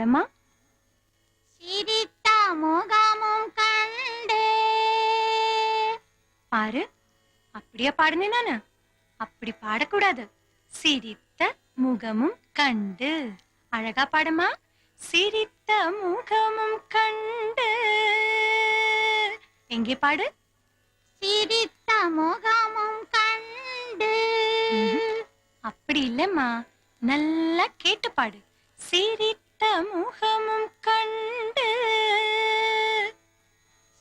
பாடமா. சிரித்த முகமும் கண்டு. பாரு, அப்படியே பாடுனேன் நானு. அப்படி பாடக்கூடாது. சிரித்த முகமும் கண்டு. அழகா பாடமா. சிரித்த முகமும் கண்டு. எங்கே பாடு. சிரித்த முகமும் கண்டு. அப்படி இல்லம்மா, நல்லா கேட்டு பாடு. சிரித்த முகமும் கண்டு.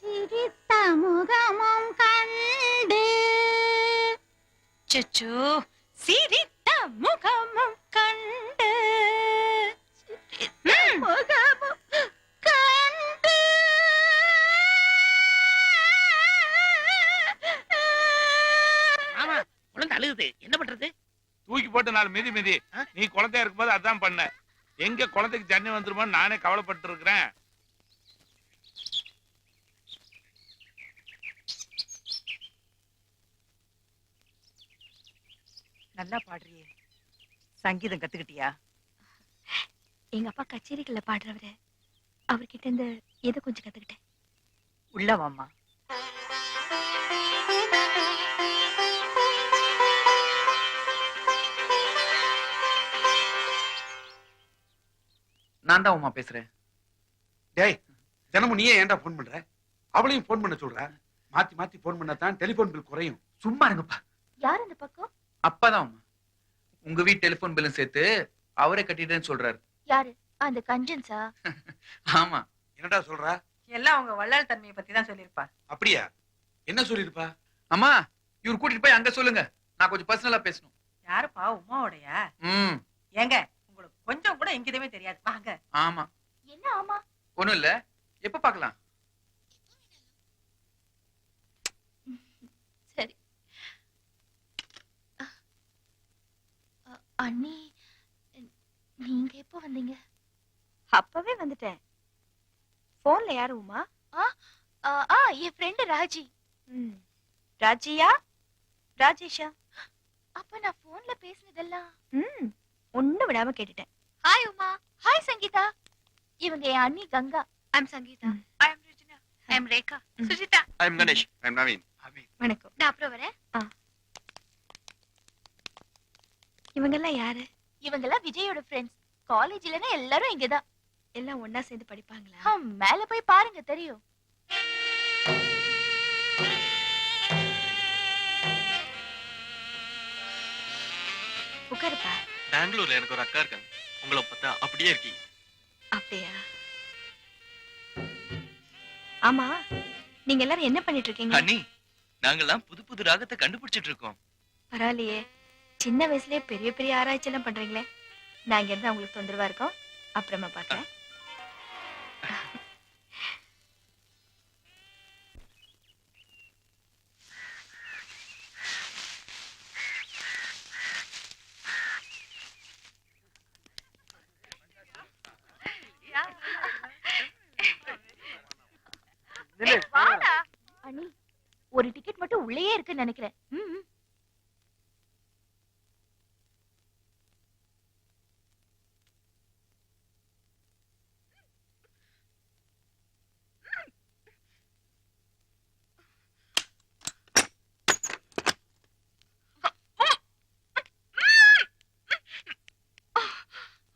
சிரித்த முகமும் கண்டு. சச்சோ, சிரித்த முகமும் கண்டு. முகமும் கண்டு. ஆமா, குழந்தை அழுகுது, என்ன பண்றது? தூக்கி போட்டு 4 மிதி மிதி. நீ குழந்தையா இருக்கும்போது அதான் பண்ண. எங்க குழந்தைக்கு ஜன்னி வந்துருமோ நானே கவலைப்பட்டு இருக்கிறேன். நல்லா பாடுறியே. சங்கீதம் கத்துக்கிட்டியா? எங்க அப்பா கச்சேரிகள்ல பாடுறவரு. அவர்கிட்ட இருந்து ஏதோ கொஞ்சம் கத்துக்கிட்டேன். உள்ள வாம்மா. நான் தான் உமா பேசுறேன். டேய், தினமும் நீயே ஏன்டா போன் பண்ற? அவளையும் போன் பண்ண சொல்ற. மாத்தி மாத்தி போன் பண்ணாதான் டெலிபோன் பில் குறையும். சும்மா இருங்கப்பா. யார் அந்த பக்கம்? அப்பாதான் உமா. உங்க வீட்டு டெலிபோன் பில்லும் சேர்த்து அவரே கட்டிட்டேன்னு சொல்றாரு. யாரு? அந்த கஞ்சன்ஸா? ஆமா. என்னடா சொல்றா? எல்லாம் உங்க வள்ளல் தன்மையை பத்தி தான் சொல்லிருப்பா. அப்படியா? என்ன சொல்லிருப்பா? அம்மா, இவர் கூட்டிட்டு போய் அங்க சொல்லுங்க. நான் கொஞ்சம் பர்சனலா பேசணும். யாருப்பா? உமாவோடையா? ஏங்க, உங்களுக்கு கொஞ்சம் கூட எங்கிட்டமே தெரியாது. வாங்க. ஆமா. என்ன ஆமா? ஒண்ணும் இல்ல. எப்ப பாக்கலாம்? சரி. அண்ணி, நீங்க எப்போ வந்தீங்க? அப்பவே வந்துட்டேன். போன்ல யாரு உமா? என் ஃப்ரெண்ட் ராஜி. ராஜியா? ராஜேஷா? அப்ப நான் போன்ல பேசினதெல்லாம் ஒண்ணு விடாம கேட்டுட்டேன். ஹாய் உமா. ஹாய் சங்கீதா. இவங்க என் அண்ணி கங்கா. ஐ அம் சங்கீதா. ஐ அம் ருஜினா. ஐ அம் ரேகா. சுஜிதா. ஐ அம் கணேஷ். ஐ அம் நவீன். வணக்கம். நான் அப்புறம் வரேன். இவங்க எல்லாம் யாரு? இவங்க எல்லாம் விஜயோட ஃப்ரெண்ட்ஸ். காலேஜ்லனா எல்லாரும் இங்கதான். எல்லாம் ஒண்ணா சேர்ந்து படிப்பாங்களா? மேல போய் பாருங்க, தெரியும். உட்காருப்பா. பெங்களூர்ல எனக்கு ஒரு அக்கா இருக்காங்க. உங்களை பார்த்தா அப்படியே இருக்கீங்க. அப்படியா? ஆமா, நீங்க எல்லாரும் என்ன பண்ணிட்டு இருக்கீங்க? அண்ணி, நாங்கெல்லாம் புது புது ராகத்தை கண்டுபிடிச்சிட்டு இருக்கோம். பரவாயில்லையே, சின்ன வயசுலயே பெரிய பெரிய ஆராய்ச்சி எல்லாம் பண்றீங்களே. நான் இங்க இருந்து உங்களுக்கு தொந்தரவா இருக்கோம். அப்புறமா பாக்குறேன். அண்ணி, ஒரு டிக்கெட் மட்டும் உள்ளேயே இருக்குன்னு நினைக்கிறேன்.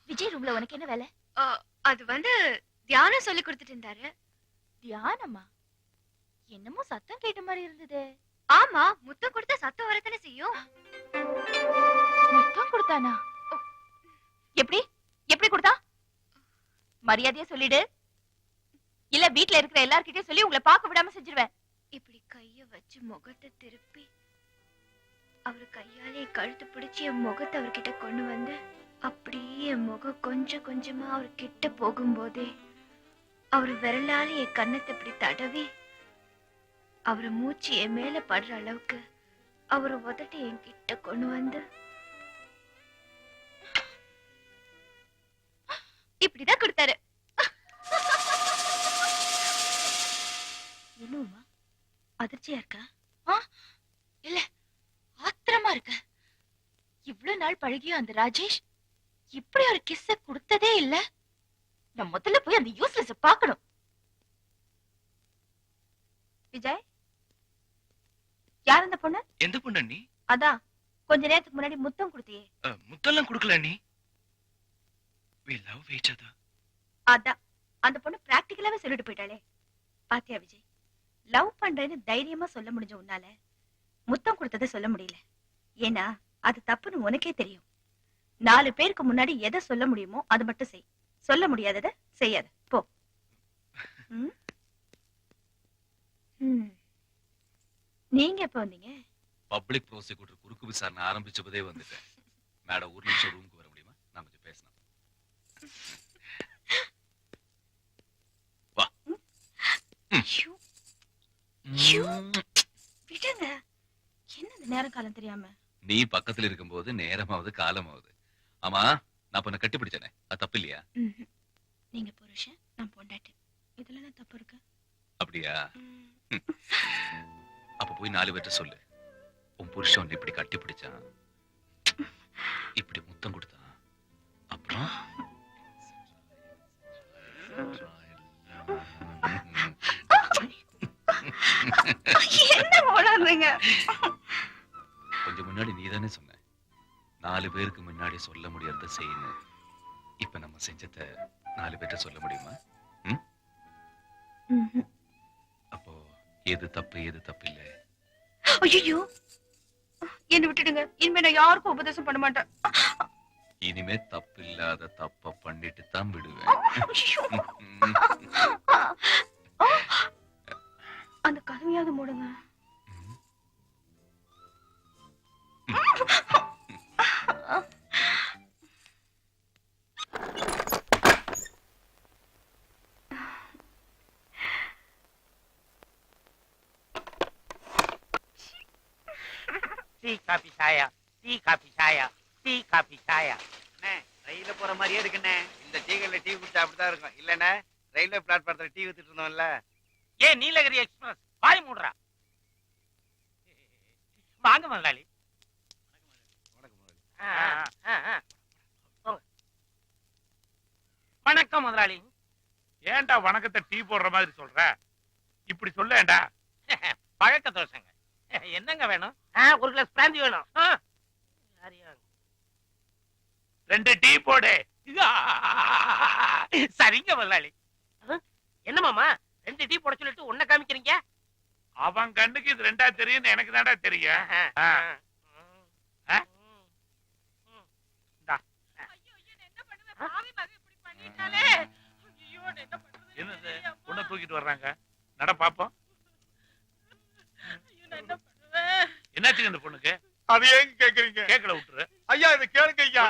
விஜய் ரூம்ல உனக்கு என்ன வேலை? அது வந்து தியானம் சொல்லி கொடுத்துட்டு இருந்தாரு. தியானமா? என்னமோ சத்தம் கேட்ட மாதிரி இருந்தது. ஆமா, முத்தம் கொடுத்தா சத்தம் வரத்தானே செய்யும். முத்தம் கொடுத்தானா? எப்படி எப்படி கொடுத்தா? மரியாதையா சொல்லிடு, இல்ல வீட்ல இருக்கிற எல்லார்கிட்டயும் சொல்லி உங்களை பார்க்க விடாம செஞ்சிருவேன். இப்படி கைய வச்சு முகத்தை திருப்பி அவரு கையாலே கழுத்து பிடிச்சி என் முகத்தை அவர்கிட்ட கொண்டு வந்து அப்படியே என் முகம் கொஞ்சம் கொஞ்சமா அவர் கிட்ட போகும்போதே அவர் விரலால என் கன்னத்தை இப்படி தடவி அவரு மூச்சு என் மேல படுற அளவுக்கு அவரு உதட்டி என் கிட்ட கொண்டு வந்து இப்படிதான் கொடுத்தாரு. என்னமா அதிர்ச்சியா இருக்கா? இல்ல, ஆத்திரமா இருக்க. இவ்வளவு நாள் பழகியும் அந்த ராஜேஷ் இப்படி ஒரு கிஸ்ஸ கொடுத்ததே இல்ல. நான் முதல்ல போய் அந்த யூஸ்லெஸ் பார்க்கணும். விஜய், யார் அந்த பொண்ணு? எந்த பொண்ணு நீ? அதான் கொஞ்ச நேரத்துக்கு முன்னாடி முத்தம் கொடுத்தியே. முத்தெல்லாம் கொடுக்கல நீ. we love each other. அதான் அந்த பொண்ணு பிராக்டிகலாவே சொல்லிட்டு போயிட்டாளே. பாத்தியா விஜய், லவ் பண்றேன்னு தைரியமா சொல்ல முடிஞ்ச உன்னால முத்தம் கொடுத்ததை சொல்ல முடியல. ஏன்னா அது தப்புன்னு உனக்கே தெரியும். 4 பேருக்கு முன்னாடி எதை சொல்ல முடியுமோ அது மட்டும் செய். சொல்ல முடியாததை செய்யாத. போ. ம்? ம். நீங்க எப்ப வந்தீங்க? பப்ளிக் ப்ரோசிக்யூட்டர் குறுக்கு விசாரணை ஆரம்பிச்சபதே வந்துட்டேன். மேடம் ஒரு நிமிஷம் ரூமுக்கு வர முடியுமா? நான் கொஞ்சம் பேசணும். வா. ஐயோ, ஐயோ. விடுங்க. என்ன இந்த நேரம் காலம் தெரியாம? நீ பக்கத்துல இருக்கும்போது நேரமாவது காலமாவது. ஆமா, நான் இப்ப கட்டி பிடிச்சேனே, அது தப்பு இல்லையா? ம்ஹும். நீங்க புருஷன், நான் பொண்டாட்டி. இதுல என்ன தப்பு இருக்கு? அப்படியா? அப்ப போய் 4 பேர்ட்ட சொல்லு, உன் புருஷன் உன்னை இப்படி கட்டி பிடிச்சான், இப்படி முத்தம் கொடுத்தான், அப்புறம் என்ன போடாதீங்க. கொஞ்சம் முன்னாடி நீதானே சொன்ன 4 பேருக்கு முன்னாடி சொல்ல முடியாத செய்யணும். இப்ப நம்ம செஞ்சத 4 பேர்ட்ட சொல்ல முடியுமா? ம்ஹும். அப்போ எது தப்பு எது தப்பு இல்ல? ஐயோ, என்ன விட்டுடுங்க. இனிமே நான் யாருக்கும் உபதேசம் பண்ண மாட்டேன். இனிமே தப்பு இல்லாத தப்ப பண்ணிட்டு தான் விடுவேன். ஐயோ. அந்த கதவையாவது மூடுங்க. டீ காபி சாயா, டீ காபி சாயா, டீ காபி சாயா. ரயில போற மாதிரியே இருக்குண்ணே. இந்த டீகள்ல டீ குடிச்சா அப்படிதான் இருக்கும் இல்லன்னா? ரயில்வே பிளாட்பாரத்துல டீ வித்துட்டு இருந்தோம்ல. ஏன் நீலகிரி எக்ஸ்பிரஸ் வாய் மூடுறா. வாங்க முதலாளி. வணக்கம் முதலாளி. ஏன்டா வணக்கத்தை டீ போடுற மாதிரி சொல்ற? இப்படி சொல்லேன்டா. பழக்க தோசைங்க. என்னங்க வேணும்? 1 கிளாஸ் பிராந்தி வேணும். 2 டீ போடு. சரிங்க முதலாளி. என்ன மாமா 2 டீ போட சொல்லிட்டு ஒன்ன காமிக்கிறீங்க? அவன் கண்ணுக்கு இது 2ஆ தெரியும், எனக்கு தான்டா தெரியும். என்னது உன்னை தூக்கிட்டு வர்றாங்க? நட பாப்போம். என்னாச்சுங்க இந்த பொண்ணுக்கு? அது ஏங்க கேக்குறீங்க? கேக்கல விட்டுரு. ஐயா இத கேளுங்க ஐயா.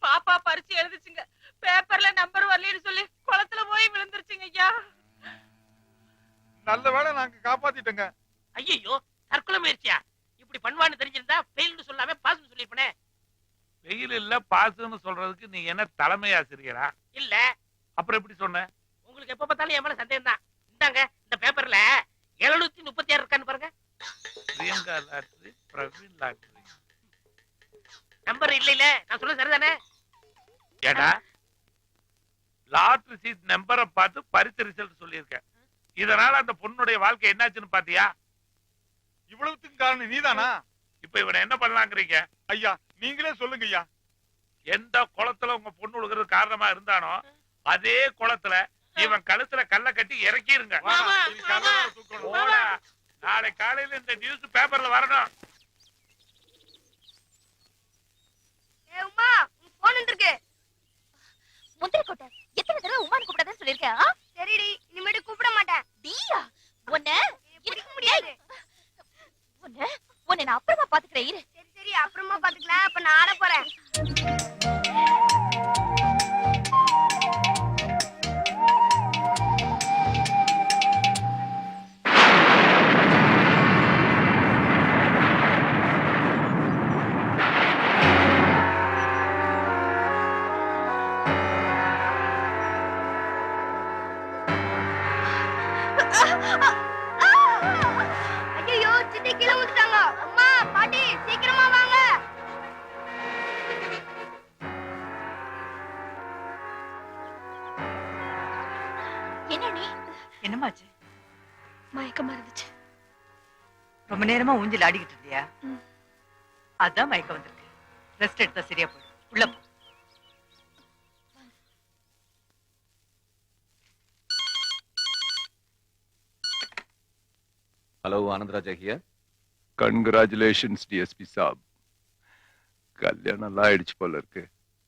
பாப்பா பரிச்சு எழுதிச்சுங்க. பேப்பர்ல நம்பர் வரலன்னு சொல்லி குளத்துல போய் விழுந்துருச்சுங்க ஐயா. நல்ல வேளை நாங்க காப்பாத்திட்டோங்க. ஐயோ, தற்கொலை முயற்சியா? இப்படி பண்ணுவான்னு தெரிஞ்சிருந்தா ஃபெயில்னு சொல்லாம பாஸ்னு சொல்லிருப்பனே. வெயில் இல்ல பாசுன்னு சொல்றதுக்கு நீ என்ன தலைமை ஆசிரியரா? இல்ல. அப்புறம் எப்படி சொன்ன? உங்களுக்கு எப்ப பார்த்தாலும் என் மேல சந்தேகம் தான். இந்தாங்க இந்த பேப்பர்ல 736 இருக்கான்னு பாருங்க. Priyanka lottery, Praveen lottery. Number இல்ல நான் சொல்றது சரிதானே? ஏடா லாட்ரி சீட் நம்பரை பார்த்து பரிசு ரிசல்ட் சொல்லியிருக்கேன். இதனால அந்த பொண்ணுடைய வாழ்க்கை என்னாச்சுன்னு பாத்தியா? இவ்வளவுக்கு காரணம் நீதானா? இப்ப இவனை என்ன பண்ணலாங்கிறீங்க? ஐயா நீங்களே சொல்லுங்க ஐயா. எந்த குளத்துல உங்க பொண்ணு விழுகிறது காரணமா இருந்தானோ அதே குளத்துல இவன் கழுத்துல கல்ல கட்டி இறக்கிருங்க. மாமா, போடா. நாளை காலையில இந்த நியூஸ் பேப்பர்ல வரணும். உமா உன் போன் வந்திருக்கு. முந்திரி கொட்டை எத்தனை தடவை உமான்னு கூப்பிடாதன்னு சொல்லிருக்கேன். சரிடி, இனிமேட்டு கூப்பிட மாட்டேன். டீயா உன்னை பிடிக்க முடியாது. உன்னை நான் அப்புறமா பாத்துக்கிறேன். இரு. சரி சரி, அப்புறமா பாத்துக்கலாம். அப்ப நான் ஆட போறேன். ஐயோ, சித்தி கீழே விழுந்துட்டாங்க. அம்மா, பாட்டி சீக்கிரமா வாங்க. மயக்கமா இருந்துச்சு. ரொம்ப நேரமா ஊஞ்சல் ஆடிக்கிட்டு இருந்தியா? ம். அதான் மயக்கம் வந்திருக்கு. ரெஸ்ட் எடுத்தா சரியா போயிடும். உள்ள போ. Hello Anandaraja here. Congratulations DSP சாப். கல்யாணம் எல்லாம் ஆயிடுச்சு போல இருக்கு.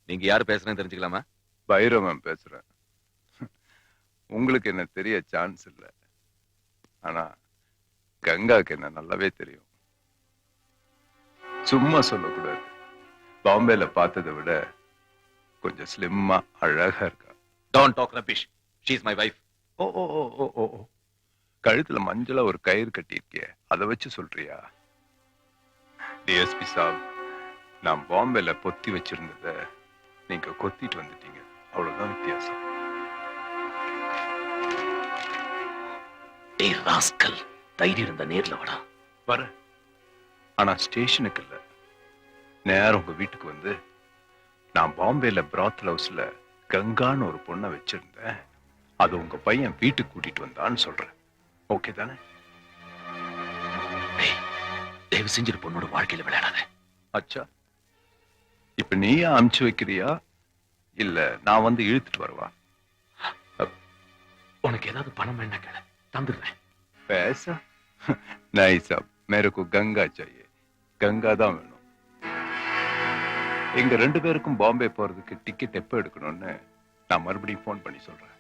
நீங்க யாரு பேசுறேன்னு தெரிஞ்சுக்கலாமா? பைரவன் பேசுறேன். உங்களுக்கு என்ன தெரிய சான்ஸ் இல்ல, ஆனா கங்காக்கு என்ன நல்லாவே தெரியும். சும்மா சொல்லக்கூடாது. பாம்பேல பார்த்ததை விட கொஞ்சம் ஸ்லிம்மா அழகா இருக்கா. Don't talk rubbish. She is my wife. ஓ ஓ ஓ ஓ ஓ ஓ. கழுத்துல மஞ்சளா ஒரு கயிறு கட்டியிருக்கிய, அதை வச்சு சொல்றியா? டிஎஸ்பி சாப், நான் பாம்பேல பொத்தி வச்சிருந்தத நீங்க கொத்திட்டு வந்துட்டீங்க, அவ்வளவுதான் வித்தியாசம். டேய் ராஸ்கல், தைரியம் இருந்த நேர்ல வாடா. வர, ஆனா ஸ்டேஷனுக்கு இல்ல, நேரம் உங்க வீட்டுக்கு வந்து, நான் பாம்பேல பிராத் ஹவுஸ்ல கங்கான்னு ஒரு பொண்ணை வச்சிருந்தேன், அது உங்க பையன் வீட்டுக்கு கூட்டிட்டு வந்தான்னு சொல்றேன். ஓகே தானே? தயவு செஞ்சு பொண்ணோட வாழ்க்கையில விளையாடாத. அச்சா, இப்ப நீயே அமுச்சு வைக்கிறியா இல்ல நான் வந்து இழுத்துட்டு வரவா? உனக்கு ஏதாவது பணம் என்ன கேள, தந்துடுறேன். पैसा नहीं साहब, मेरे को गंगा चाहिए. गंगा தான் வேணும். எங்க ரெண்டு பேருக்கும் பாம்பே போறதுக்கு டிக்கெட் எப்ப எடுக்கணும்னு நான் மறுபடியும் போன் பண்ணி சொல்றேன்.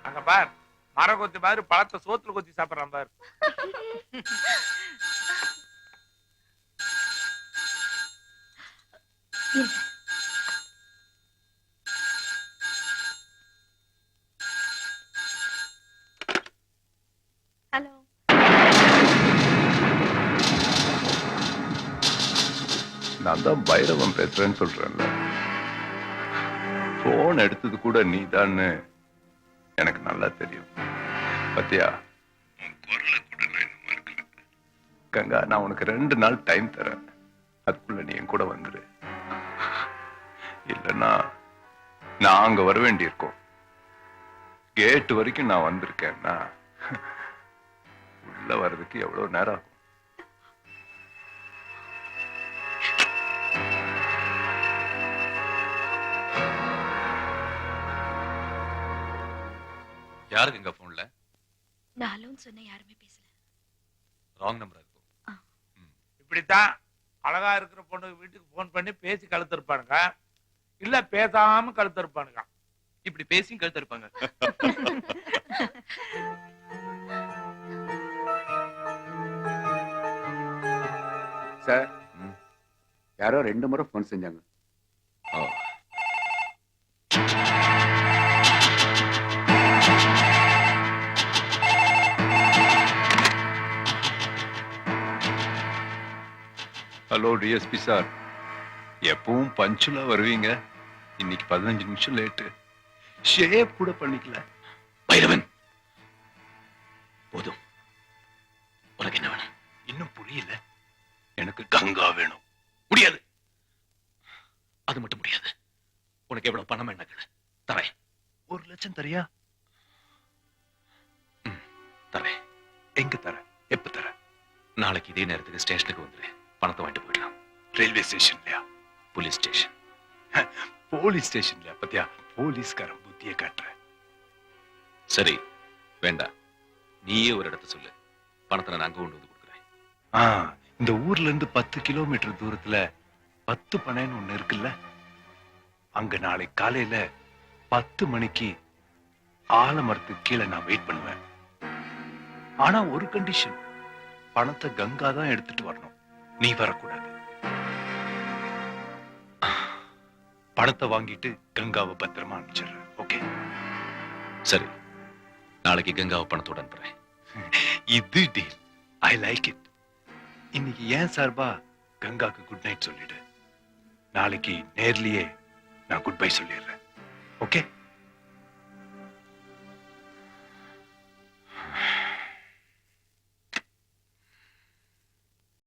அங்க பார், மரம் கொத்தி மாதிரி பழத்தை சோத்துல கொத்தி சாப்பிடுறான் பார். ஹலோ. நான் தான் பைரவன் பேசுறேன்னு சொல்றேன்ல. போன் எடுத்தது கூட நீதான்னு எனக்கு நல்லா தெரியும். பத்தியா, கங்கா, நான் உனக்கு 2 நாள் டைம் தரேன். அதுக்குள்ள நீ என் கூட வந்துரு. இல்லைன்னா நான் அங்க வர வேண்டியிருக்கோம். கேட் வரைக்கும் நான் வந்திருக்கேன்னா உள்ள வர்றதுக்கு எவ்வளவு நேரம் ஆகும்? யாருக்கு எங்க போன்ல? நான் அலோன்னு சொன்ன யாருமே பேசல. ராங் நம்பர் இருக்கும். இப்படித்தான் அழகா இருக்கிற பொண்ணுக்கு வீட்டுக்கு போன் பண்ணி பேசி கழுத்திருப்பானுங்க, இல்ல பேசாம கழுத்திருப்பானுங்க. இப்படி பேசியும் கழுத்து இருப்பாங்க. சார், யாரோ 2 முறை போன் செஞ்சாங்க. ஹலோ டிஎஸ்பி சார், எப்பவும் பஞ்சுலா வருவீங்க, இன்னைக்கு 15 நிமிஷம் லேட்டு. ஷேப் கூட பண்ணிக்கல. பைரவன், போதும். உனக்கு என்ன வேணும்? இன்னும் புரியல. எனக்கு கங்கா வேணும். முடியாது. அது மட்டும் முடியாது. உனக்கு எவ்வளவு பணம் என்ன கேளு, தரேன். 1 லட்சம் தரியா? தரேன். எங்க தர? எப்ப தர? நாளைக்கு இதே நேரத்துக்கு ஸ்டேஷனுக்கு வந்துரு. பணத்தை வாங்கிட்டு போயிடலாம். ரயில்வே ஸ்டேஷன்லயா? Police station. போலீஸ் ஸ்டேஷன்லயா? பத்தியா, போலீஸ்காரன் புத்திய காட்டுற. சரி, வேண்டாம். நீயே ஒரு இடத்த சொல்லு, பணத்தை நான் அங்க கொண்டு வந்து கொடுக்குறேன். இந்த ஊர்ல இருந்து 10 கிலோமீட்டர் தூரத்துல 10 பனைன்னு ஒண்ணு இருக்குல்ல, அங்க நாளை காலையில 10 மணிக்கு ஆலமரத்துக்கு கீழே நான் வெயிட் பண்ணுவேன். ஆனா ஒரு கண்டிஷன், பணத்தை கங்கா தான் எடுத்துட்டு வரணும், நீ வரக்கூடாது. பணத்தை வாங்கிட்டு கங்காவை பத்திரமா அனுப்பிச்சிடுறேன். ஓகே? சரி, நாளைக்கு கங்காவை பணத்தோட அனுப்புறேன். இது டீல். I like it. இன்னைக்கு ஏன் சார்பா கங்காக்கு குட் நைட் சொல்லிடு. நாளைக்கு நேர்லயே நான் குட் பை சொல்லிடுறேன். ஓகே?